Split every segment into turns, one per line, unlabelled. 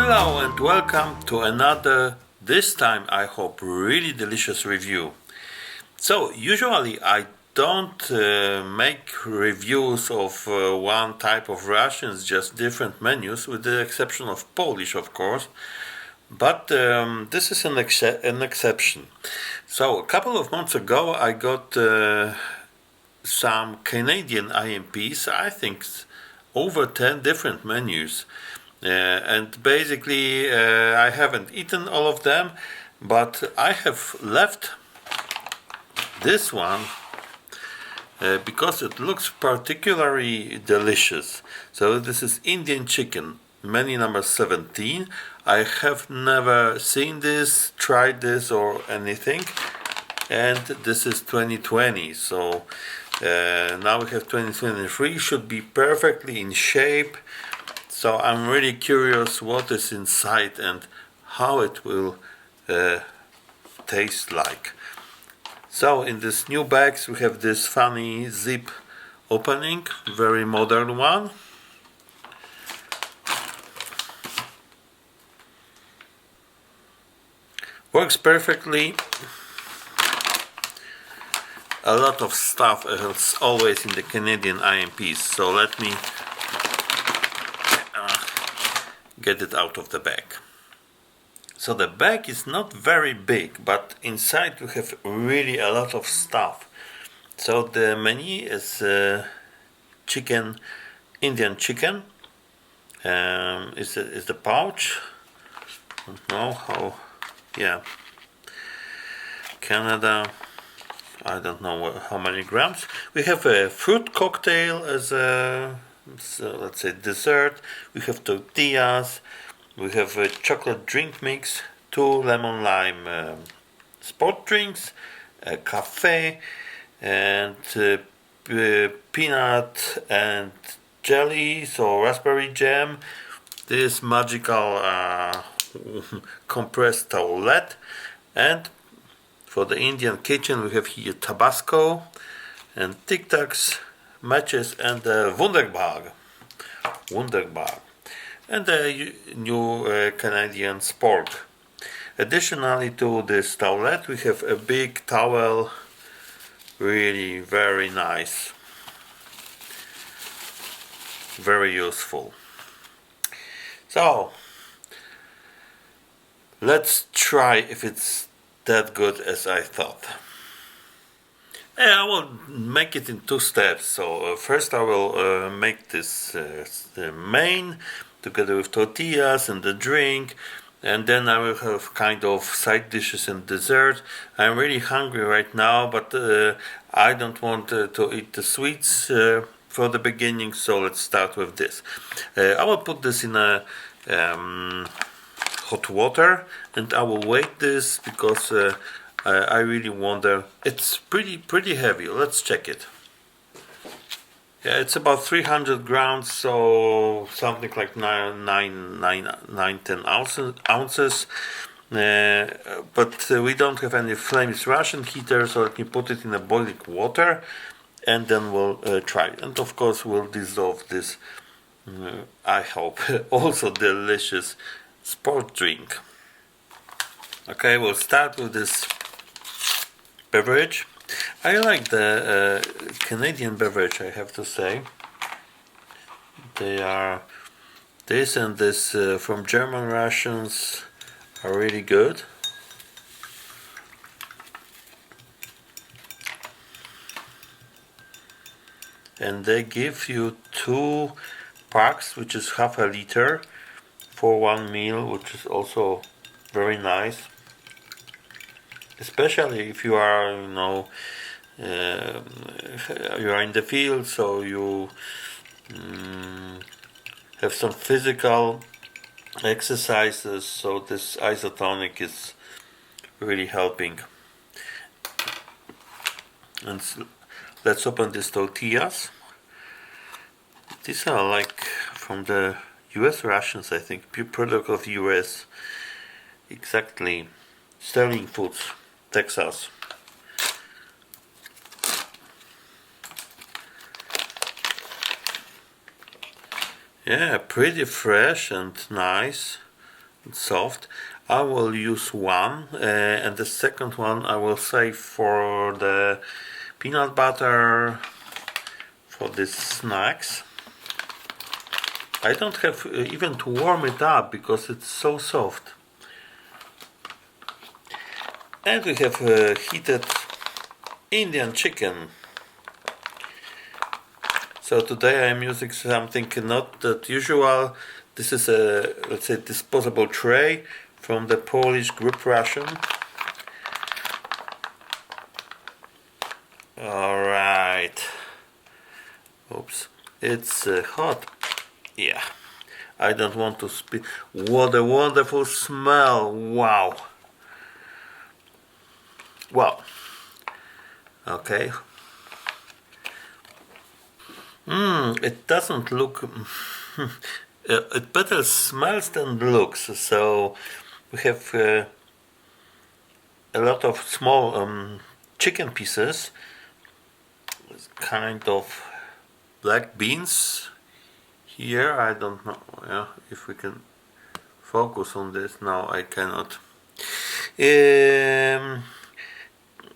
Hello and welcome to another, this time I hope really delicious review. So usually I don't make reviews of one type of rations, just different menus, with the exception of Polish, of course. But this is an exception. So a couple of months ago I got some Canadian IMPs, I think over 10 different menus. And basically I haven't eaten all of them, but I have left this one because it looks particularly delicious. So this is Indian chicken, menu number 17. I have never seen this, tried this or anything, and this is 2020, so now we have 2023, should be perfectly in shape. So I'm really curious what is inside and how it will taste like. So in this new bags we have this funny zip opening, very modern one. Works perfectly. A lot of stuff is always in the Canadian IMPs, so let me get it out of the bag. So the bag is not very big, but inside we have really a lot of stuff. So the menu is chicken, Indian chicken. Is the pouch? Don't know how. Yeah. Canada. I don't know how many grams. We have a fruit cocktail as a, so let's say, dessert. We have tortillas. We have a chocolate drink mix, 2 lemon lime sport drinks, a cafe, and peanut and jelly, so raspberry jam. This magical compressed towelette, and for the Indian kitchen we have here Tabasco and Tic Tacs, matches, and Wunderbar, and the new Canadian sport. Additionally to this towelette we have a big towel, really very nice, very useful. So let's try if it's that good as I thought. I will make it in 2 steps. So first I will make this the main together with tortillas and the drink, and then I will have kind of side dishes and dessert. I'm really hungry right now, but I don't want to eat the sweets for the beginning, so let's start with this. I will put this in a hot water and I will wait this because I really wonder. It's pretty heavy. Let's check it. Yeah, it's about 300 grams, so something like 10 ounces. But we don't have any flame. It's Russian heater, so let me put it in a boiling water and then we'll try it. And of course we'll dissolve this, I hope, also delicious sport drink. Okay, we'll start with this beverage. I like the Canadian beverage, I have to say. They are, this and this from German rations are really good. And they give you 2 packs, which is half a liter for 1 meal, which is also very nice, especially if you are, you are in the field, so you have some physical exercises, so this isotonic is really helping. And let's open these tortillas. These are like from the US rations, I think, pure product of US. Exactly. Sterling Foods, Texas. Yeah, pretty fresh and nice. soft. I will use one, and the second one I will save for the peanut butter, for these snacks. I don't have even to warm it up because it's so soft. And we have heated Indian chicken. So today I'm using something not that usual. This is a, let's say, disposable tray from the Polish group ration. Alright. Oops. It's hot. Yeah. I don't want to speak. What a wonderful smell. Wow. Well. Okay. It doesn't look. It better smells than looks. So we have a lot of small chicken pieces, kind of black beans here. I don't know if we can focus on this. Now I cannot.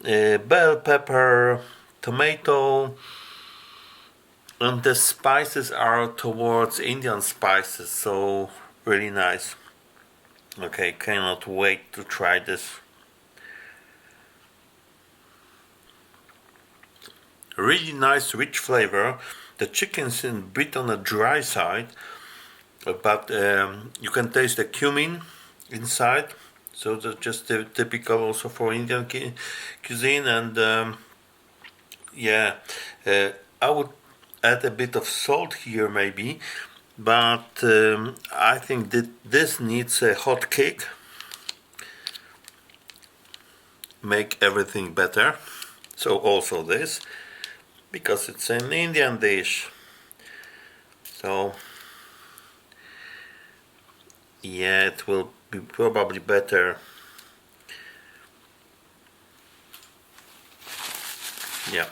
Bell pepper, tomato, and the spices are towards Indian spices, so really nice. Okay, cannot wait to try this. Really nice, rich flavor. The chicken's a bit on the dry side, but you can taste the cumin inside. So that's just typical also for Indian cuisine. And yeah, I would add a bit of salt here maybe, but I think that this needs a hot kick. Make everything better. So also this, because it's an Indian dish. So yeah, it will be probably better. Yeah.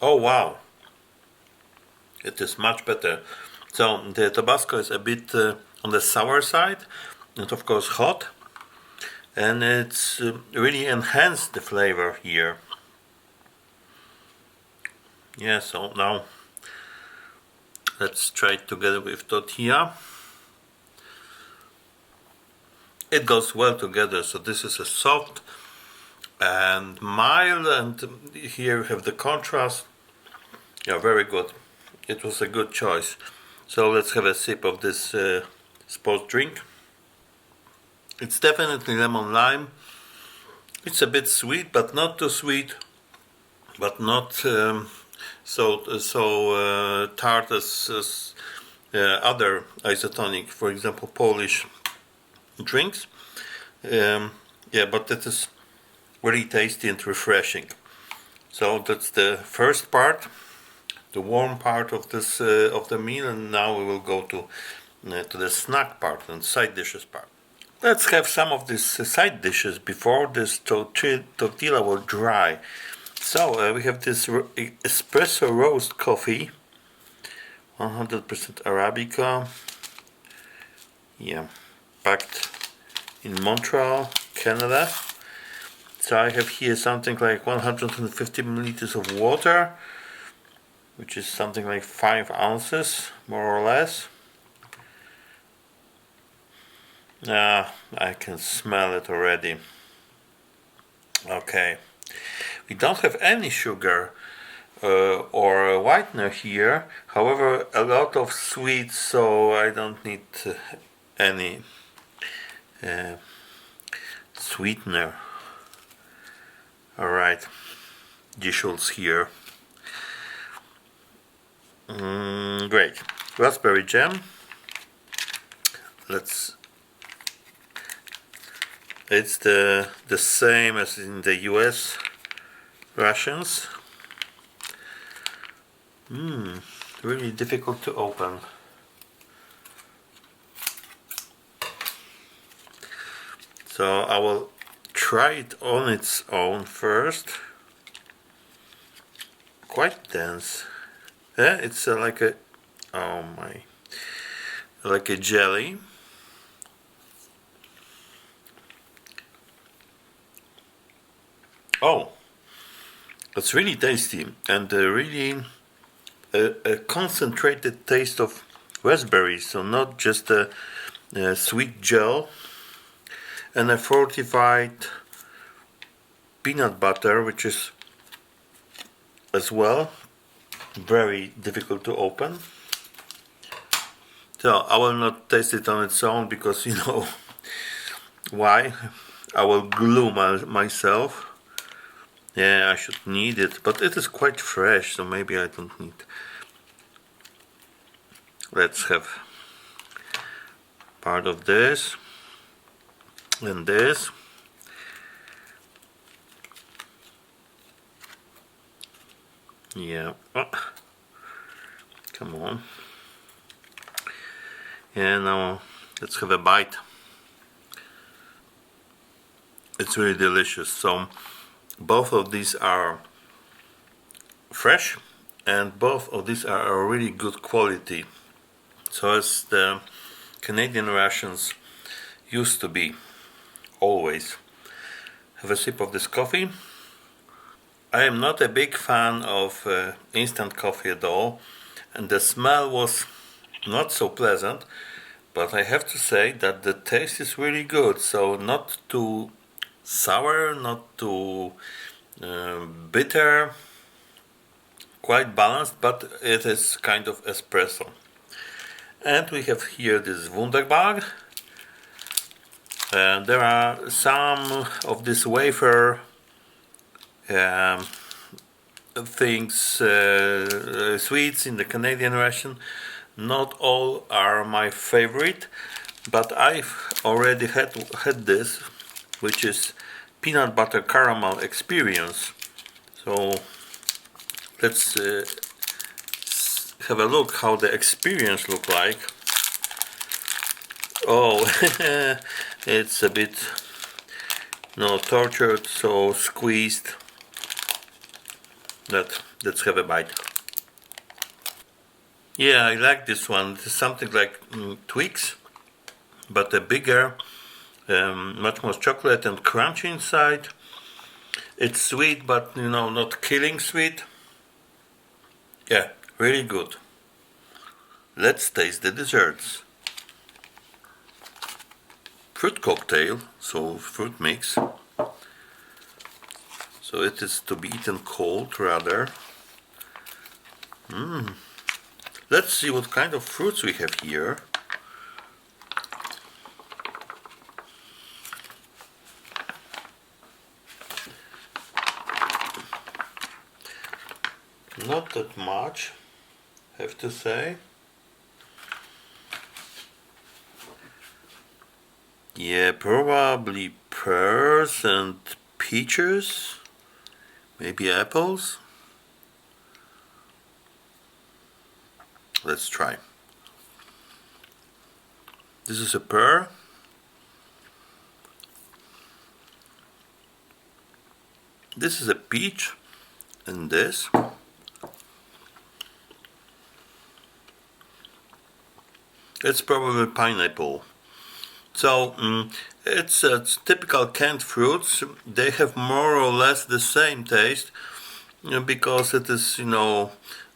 Oh wow, it is much better. So the Tabasco is a bit on the sour side, and of course hot, and it's really enhanced the flavor here. Yeah, so now let's try it together with tortilla. It goes well together, so this is a soft and mild, and here you have the contrast. Yeah, very good. It was a good choice. So let's have a sip of this sports drink. It's definitely lemon lime. It's a bit sweet, but not too sweet, but not so tart as other isotonic, for example, Polish drinks. Yeah, but it is really tasty and refreshing. So that's the first part, the warm part of this of the meal, and now we will go to the snack part and side dishes part. Let's have some of these side dishes before this tortilla will dry. So we have this espresso roast coffee, 100% Arabica. Yeah, packed in Montreal, Canada. So I have here something like 150 milliliters of water, which is something like 5 ounces, more or less. I can smell it already. Okay. We don't have any sugar or whitener here. However, a lot of sweet, so I don't need any sweetener. Alright, dishes here. Great. Raspberry jam. It's the same as in the US rations. Really difficult to open. So I will try it on its own first. Quite dense. Yeah, it's like a, oh my, like a jelly. Oh, it's really tasty and really a concentrated taste of raspberries, so not just a sweet gel, and a fortified peanut butter, which is as well very difficult to open. So I will not taste it on its own because you know why. I will glue myself. Yeah, I should need it, but it is quite fresh, so maybe I don't need. Let's have part of this and this. Yeah, oh, come on. Yeah, now let's have a bite. It's really delicious. So both of these are fresh and both of these are really good quality. So as the Canadian rations used to be, always. Have a sip of this coffee. I am not a big fan of instant coffee at all, and the smell was not so pleasant, but I have to say that the taste is really good. So not too sour, not too bitter, quite balanced, but it is kind of espresso. And we have here this Wunderbar. There are some of this wafer things, sweets in the Canadian ration. Not all are my favorite, but I've already had this, which is peanut butter caramel experience. So let's have a look how the experience look like. Oh, it's a bit tortured, so squeezed. Let's have a bite. Yeah, I like this one. It's something like Twix, but a bigger, much more chocolate and crunchy inside. It's sweet, but you know, not killing sweet. Yeah, really good. Let's taste the desserts. Fruit cocktail, so fruit mix. So it is to be eaten cold rather. Let's see what kind of fruits we have here. Not that much, have to say. Yeah, probably pears and peaches, maybe apples. Let's try. This is a pear. This is a peach, and this. It's probably pineapple. So it's typical canned fruits. They have more or less the same taste, because it is,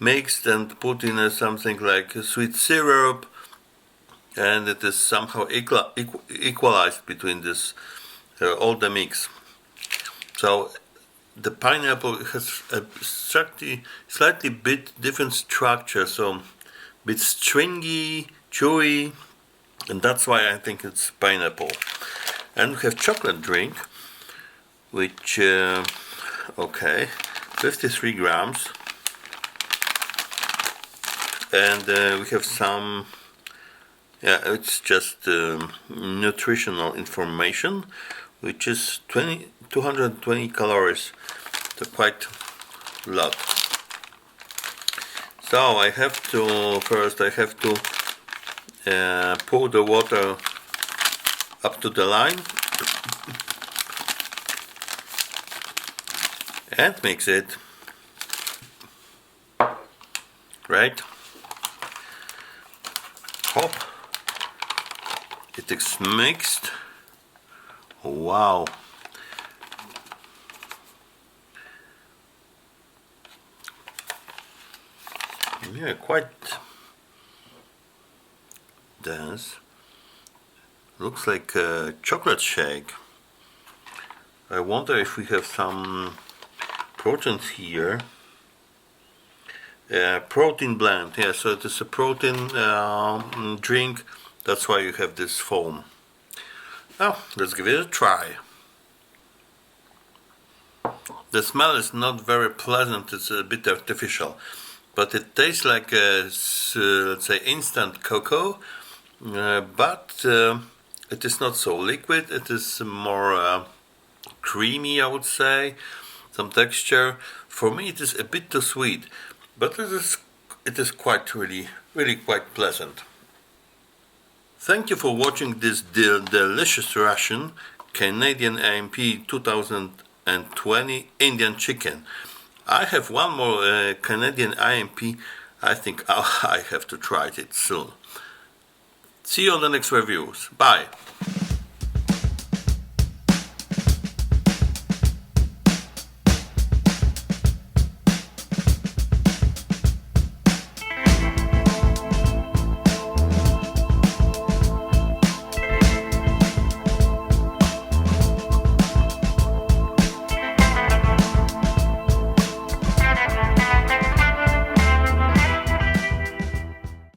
mixed and put in something like a sweet syrup, and it is somehow equalized between this all the mix. So the pineapple has a slightly bit different structure, so a bit stringy, chewy, and that's why I think it's pineapple. And we have chocolate drink, which 53 grams, and we have some, it's just nutritional information, which is 220 calories, so quite a lot. So I have to pour the water up to the line, and mix it. Right? Hop. It is mixed. Wow. Yeah, quite dense. Looks like a chocolate shake. I wonder if we have some proteins here. Protein blend, yeah, so it is a protein drink, that's why you have this foam. Oh, let's give it a try. The smell is not very pleasant, it's a bit artificial, but it tastes like let's say instant cocoa, but it is not so liquid, it is more creamy, I would say, some texture. For me it is a bit too sweet, but it is quite really quite pleasant. Thank you for watching this delicious ration, Canadian IMP 2020 Indian chicken. I have one more Canadian IMP. I think I have to try it soon. See you on the next reviews. Bye.